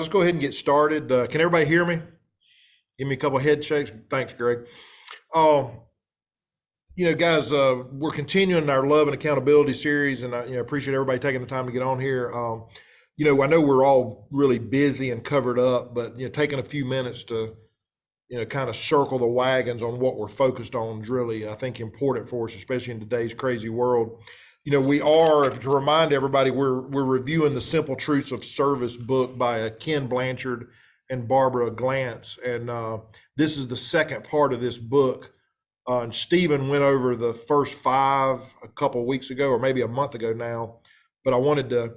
let's go ahead and get started. Can everybody hear me? Give me a couple of head shakes. Thanks, Greg. Uh, guys, we're continuing our love and accountability series, and I appreciate everybody taking the time to get on here. I know we're all really busy and covered up, but taking a few minutes to kind of circle the wagons on what we're focused on is really, I think, important for us, especially in today's crazy world. We are, to remind everybody, we're reviewing the Simple Truths of Service book by Ken Blanchard and Barbara Glantz, and this is the second part of this book. And Stephen went over the first five a couple of weeks ago, or maybe a month ago now, but I wanted to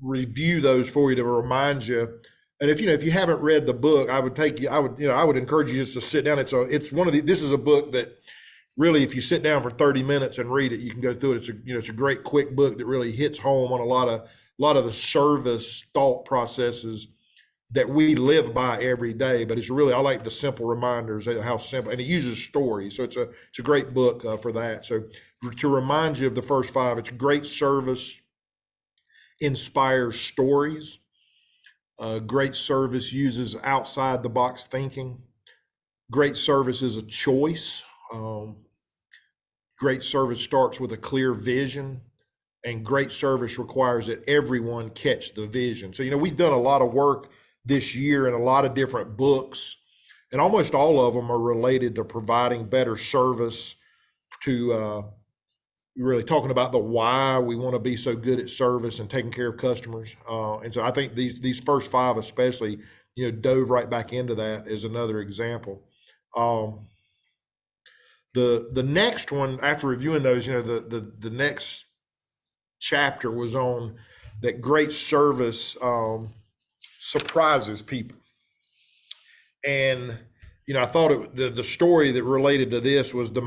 review those for you to remind you. And if you haven't read the book, I would encourage you just to sit down. This is a book that really, if you sit down for 30 minutes and read it, you can go through it. It's a great quick book that really hits home on a lot of the service thought processes that we live by every day. But I like the simple reminders of how simple, and it uses stories. So it's a great book for that. So to remind you of the first five, it's great service inspires stories. Great service uses outside the box thinking. Great service is a choice. Great service starts with a clear vision, and great service requires that everyone catch the vision. So, we've done a lot of work this year in a lot of different books, and almost all of them are related to providing better service, to really talking about the why we want to be so good at service and taking care of customers. And so I think these first five especially, dove right back into that as another example. The next one, after reviewing those, the next chapter was on that great service surprises people. And I thought the story that related to this was the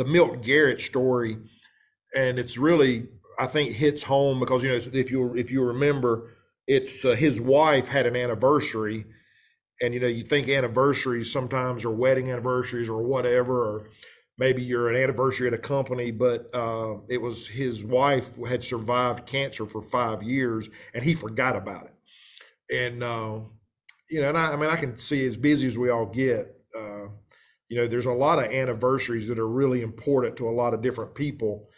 Milt Garrett story, and it's really, I think, hits home because if you remember, it's his wife had an anniversary, and you think anniversaries sometimes are wedding anniversaries or whatever, or maybe you're an anniversary at a company, but it was his wife had survived cancer for 5 years, and he forgot about it. And and I can see, as busy as we all get, there's a lot of anniversaries that are really important to a lot of different people,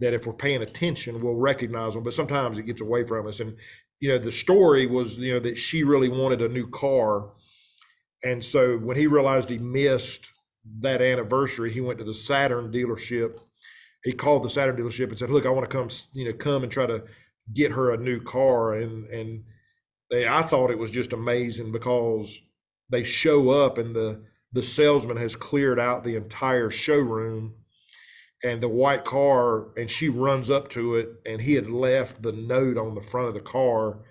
that if we're paying attention, we'll recognize them, but sometimes it gets away from us. And the story was that she really wanted a new car, and so when he realized he missed that anniversary, he went to the Saturn dealership. He called the Saturn dealership and said, "Look, I want to come and try to get her a new car." And I thought it was just amazing because they show up, and the salesman has cleared out the entire showroom and the white car, and she runs up to it, and he had left the note on the front of the car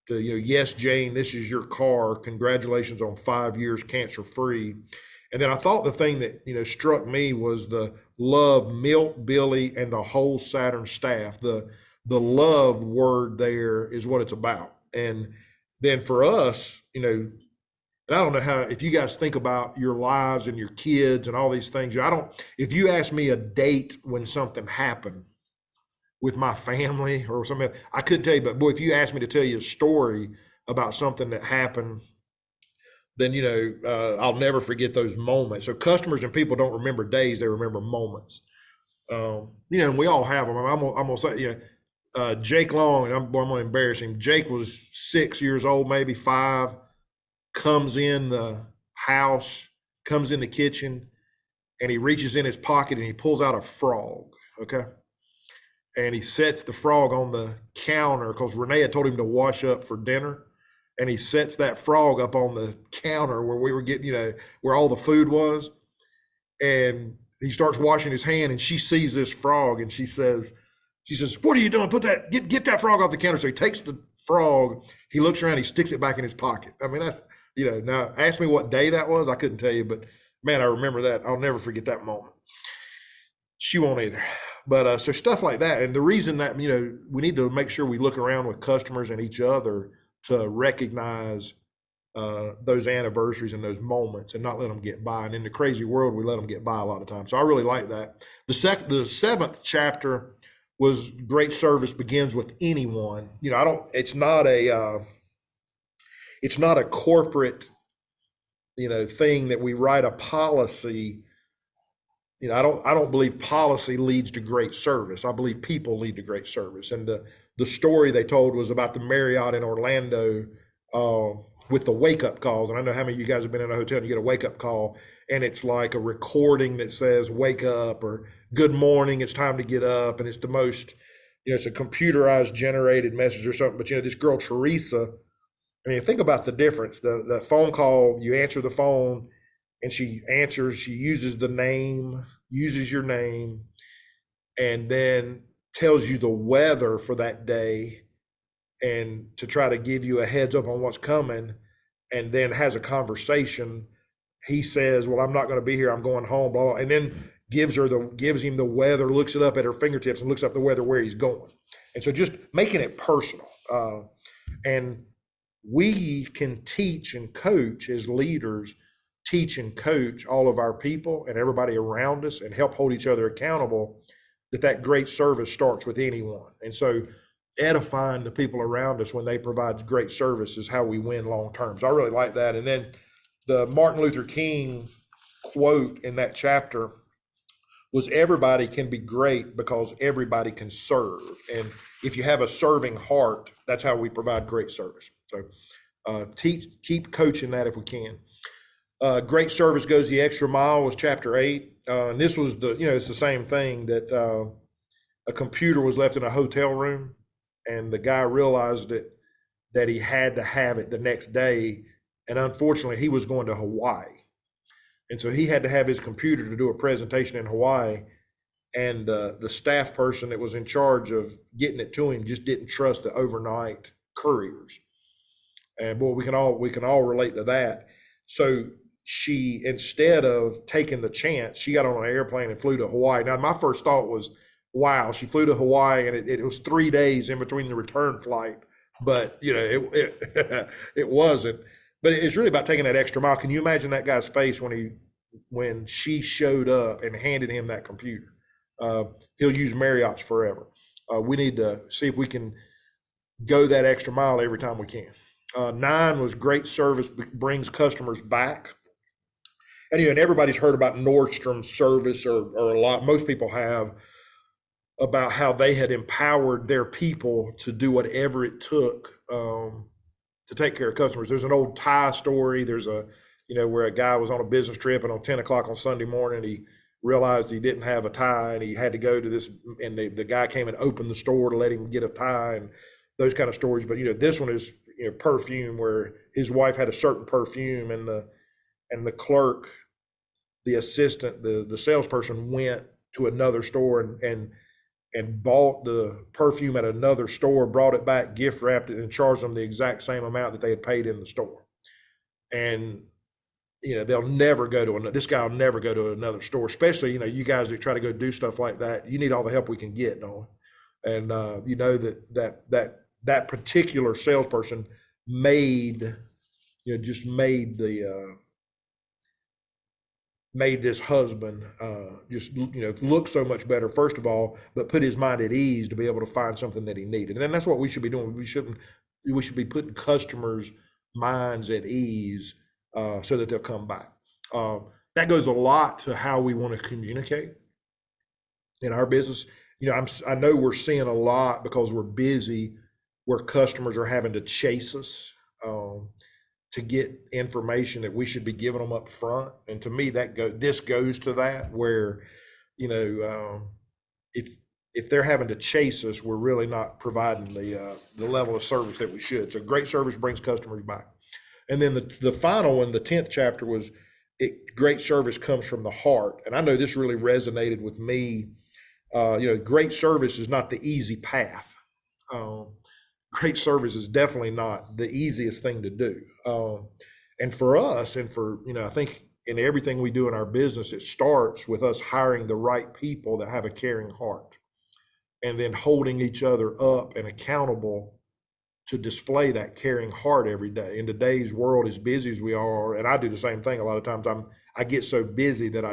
to, "Yes, Jane, this is your car. Congratulations on 5 years cancer free." And then I thought the thing that struck me was the love Milt, Billy, and the whole Saturn staff. The love word there is what it's about. And then for us, and I don't know if you guys think about your lives and your kids and all these things. If you ask me a date when something happened with my family or something, I couldn't tell you. But boy, if you ask me to tell you a story about something that happened, then I'll never forget those moments. So customers and people don't remember days; they remember moments. And we all have them. I'm gonna say, Jake Long, and I'm gonna embarrass him. Jake was 6 years old, maybe 5. Comes in the house, comes in the kitchen, and he reaches in his pocket and he pulls out a frog. Okay. And he sets the frog on the counter because Renee had told him to wash up for dinner. And he sets that frog up on the counter where we were getting, where all the food was. And he starts washing his hand, and she sees this frog, and she says, "What are you doing? Get that frog off the counter." So he takes the frog, he looks around, he sticks it back in his pocket. I mean, that's, now ask me what day that was. I couldn't tell you, but man, I remember that. I'll never forget that moment. She won't either. But so stuff like that. And the reason that, we need to make sure we look around with customers and each other to recognize those anniversaries and those moments, and not let them get by. And in the crazy world, we let them get by a lot of times. So I really like that. The seventh chapter was great service begins with anyone. It's not a it's not a corporate, thing that we write a policy. I don't believe policy leads to great service. I believe people lead to great service. And the story they told was about the Marriott in Orlando, with the wake up calls. And I know how many of you guys have been in a hotel and you get a wake up call, and it's like a recording that says "wake up" or "good morning, it's time to get up," and it's the most, it's a computerized generated message or something. But this girl Teresa, I mean, think about the difference. The phone call, you answer the phone, and she answers. She uses your name, and then tells you the weather for that day, and to try to give you a heads up on what's coming, and then has a conversation. He says, "Well, I'm not going to be here. I'm going home." Blah, blah, and then gives him the weather, looks it up at her fingertips, and looks up the weather where he's going. And so just making it personal. And we can teach and coach as leaders, teach and coach all of our people and everybody around us, and help hold each other accountable, that great service starts with anyone. And so edifying the people around us when they provide great service is how we win long term. So I really like that. And then the Martin Luther King quote in that chapter was, "Everybody can be great because everybody can serve." And if you have a serving heart, that's how we provide great service. So keep coaching that if we can. Great service goes the extra mile was chapter 8. And this was it's the same thing, that a computer was left in a hotel room, and the guy realized that he had to have it the next day. And unfortunately, he was going to Hawaii. And so he had to have his computer to do a presentation in Hawaii. And the staff person that was in charge of getting it to him just didn't trust the overnight couriers. And boy, we can all relate to that. So she, instead of taking the chance, she got on an airplane and flew to Hawaii. Now, my first thought was, wow, she flew to Hawaii, and it was 3 days in between the return flight. But it wasn't. But it's really about taking that extra mile. Can you imagine that guy's face when she showed up and handed him that computer? He'll use Marriott's forever. We need to see if we can go that extra mile every time we can. 9 was great service brings customers back. And everybody's heard about Nordstrom's service, or most people have, about how they had empowered their people to do whatever it took to take care of customers. There's an old tie story. There's where a guy was on a business trip, and on 10 o'clock on Sunday morning, he realized he didn't have a tie, and he had to go to this, and the guy came and opened the store to let him get a tie, and those kind of stories. But this one is perfume, where his wife had a certain perfume, and the clerk, the assistant, the salesperson went to another store and bought the perfume at another store, brought it back, gift wrapped it, and charged them the exact same amount that they had paid in the store. And they'll never go to this guy will never go to another store, especially you guys that try to go do stuff like that. You need all the help we can get, don't we? And that particular salesperson made this husband just look so much better, first of all, but put his mind at ease to be able to find something that he needed. And that's what we should be doing. We should be putting customers' minds at ease, so that they'll come back. That goes a lot to how we want to communicate in our business. I know we're seeing a lot, because we're busy, where customers are having to chase us to get information that we should be giving them up front. And to me, this goes to that, where if they're having to chase us, we're really not providing the level of service that we should. So great service brings customers back. And then the final one, the 10th chapter, was great service comes from the heart. And I know this really resonated with me. Great service is not the easy path. Great service is definitely not the easiest thing to do. And for us, and for, I think in everything we do in our business, it starts with us hiring the right people that have a caring heart, and then holding each other up and accountable to display that caring heart every day. In today's world, as busy as we are, and I do the same thing a lot of times, I get so busy that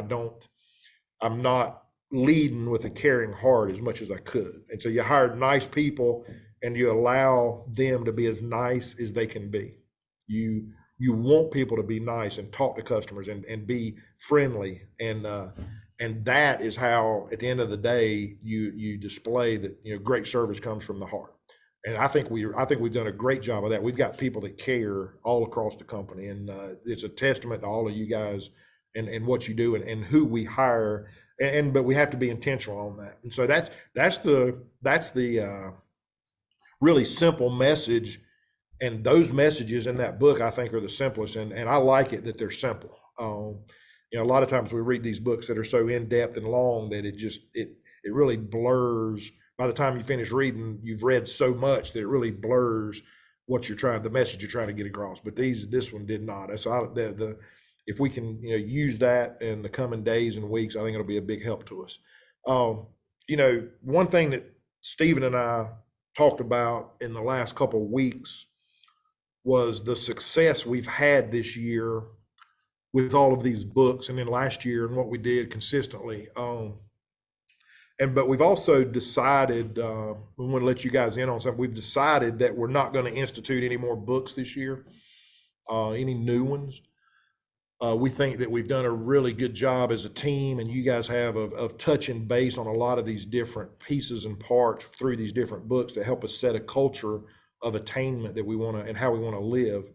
I'm not leading with a caring heart as much as I could. And so you hire nice people, and you allow them to be as nice as they can be. You want people to be nice and talk to customers and be friendly, and that is how, at the end of the day, you display that, you know, great service comes from the heart. And I think we've done a great job of that. We've got people that care all across the company, and it's a testament to all of you guys and what you do and who we hire. But we have to be intentional on that. And so that's the really simple message. And those messages in that book, I think, are the simplest, and I like it that they're simple. You know, a lot of times we read these books that are so in depth and long that it really blurs. By the time you finish reading, you've read so much that it really blurs the message you're trying to get across. But this one did not. So if we can, you know, use that in the coming days and weeks, I think it'll be a big help to us. You know, one thing that Stephen and I talked about in the last couple of weeks was the success we've had this year with all of these books, and then last year and what we did consistently. But we've also decided, we want to let you guys in on something. We've decided that we're not going to institute any more books this year, any new ones. We think that we've done a really good job as a team, and you guys have, of touching base on a lot of these different pieces and parts through these different books to help us set a culture of attainment that we want to, and how we want to live.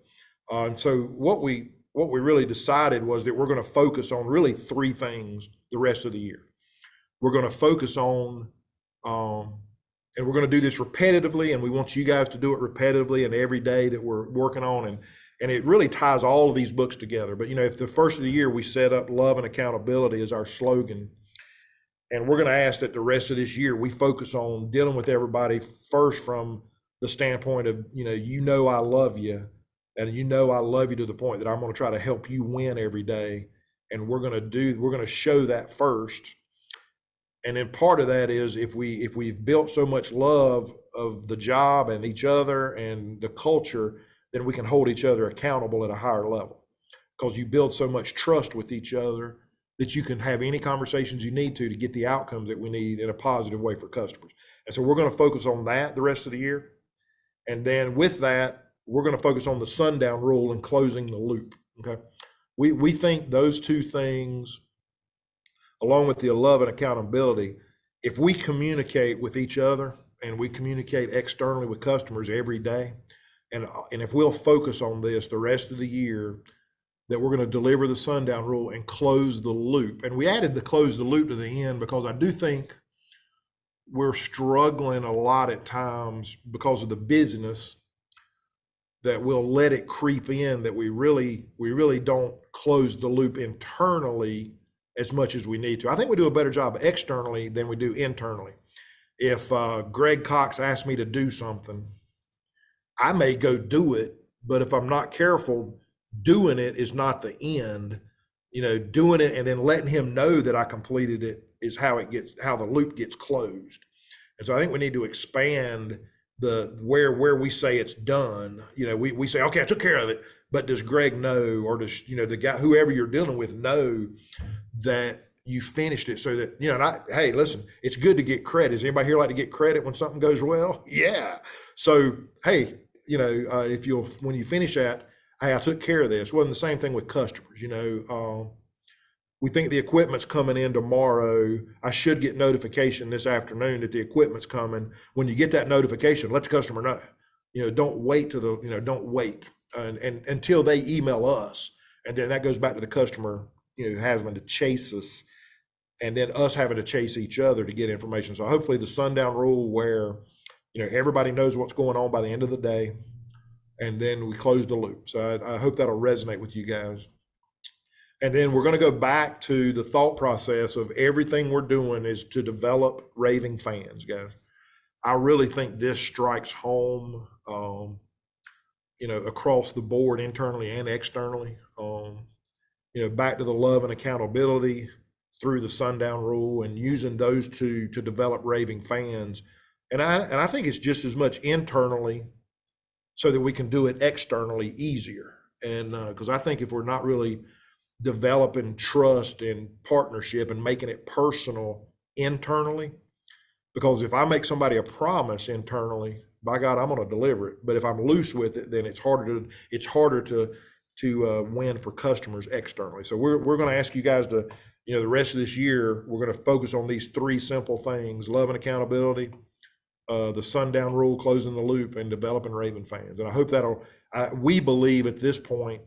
And so what we really decided was that we're going to focus on really three things the rest of the year. We're going to focus on, and we're going to do this repetitively, and we want you guys to do it repetitively and every day that we're working on. And it really ties all of these books together. But, you know, if the first of the year we set up love and accountability as our slogan, and we're going to ask that the rest of this year we focus on dealing with everybody first from the standpoint of, you know, I love you, and you know, I love you to the point that I'm going to try to help you win every day. And we're going to show that first. And then part of that is if we've built so much love of the job and each other and the culture, then we can hold each other accountable at a higher level, because you build so much trust with each other that you can have any conversations you need to get the outcomes that we need in a positive way for customers. And so we're going to focus on that the rest of the year. And then with that, we're going to focus on the sundown rule and closing the loop. Okay. We think those two things, along with the love and accountability, if we communicate with each other and we communicate externally with customers every day, and if we'll focus on this the rest of the year, that we're going to deliver the sundown rule and close the loop. And we added the close the loop to the end because I do think we're struggling a lot at times because of the busyness, that we'll let it creep in, that we really don't close the loop internally as much as we need to. I think we do a better job externally than we do internally. If Greg Cox asked me to do something, I may go do it, but if I'm not careful, doing it is not the end. You know, doing it and then letting him know that I completed it is how the loop gets closed. And so I think we need to expand where we say it's done. You know, we say, okay, I took care of it, but does Greg know, or does, the guy, whoever you're dealing with, know that you finished it, so that, hey, listen, it's good to get credit. Does anybody here like to get credit when something goes well? Yeah. So, hey, when you finish that, hey, I took care of this. Well, and the same thing with customers. We think the equipment's coming in tomorrow. I should get notification this afternoon that the equipment's coming. When you get that notification, let the customer know. Don't wait and until they email us, and then that goes back to the customer, having to chase us, and then us having to chase each other to get information. So hopefully the sundown rule, where everybody knows what's going on by the end of the day, and then we close the loop. So I hope that'll resonate with you guys. And then we're going to go back to the thought process of everything we're doing is to develop raving fans, guys. I really think this strikes home, across the board, internally and externally. Back to the love and accountability through the sundown rule, and using those two to develop raving fans. And I think it's just as much internally, so that we can do it externally easier. And because I think if we're not really developing trust and partnership and making it personal internally, because if I make somebody a promise internally, by God, I'm going to deliver it. But if I'm loose with it, then it's harder to win for customers externally. So we're going to ask you guys to, the rest of this year, we're going to focus on these three simple things: love and accountability, the sundown rule, closing the loop, and developing Raven fans. And I hope we believe at this point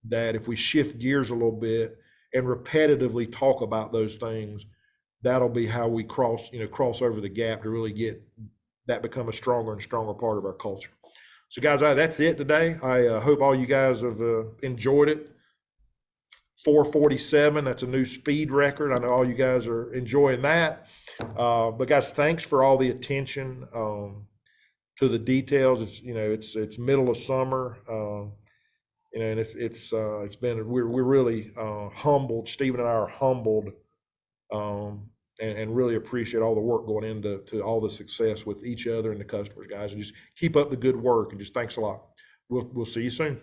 that if we shift gears a little bit and repetitively talk about those things, that'll be how we cross over the gap to really get that become a stronger and stronger part of our culture. So guys, that's it today. I hope all you guys have enjoyed it. 4:47, that's a new speed record. I know all you guys are enjoying that. But guys, thanks for all the attention to the details. It's middle of summer, and it's been, we're really humbled. Stephen and I are humbled, and really appreciate all the work going into all the success with each other and the customers, guys. And just keep up the good work, and just thanks a lot. We'll see you soon.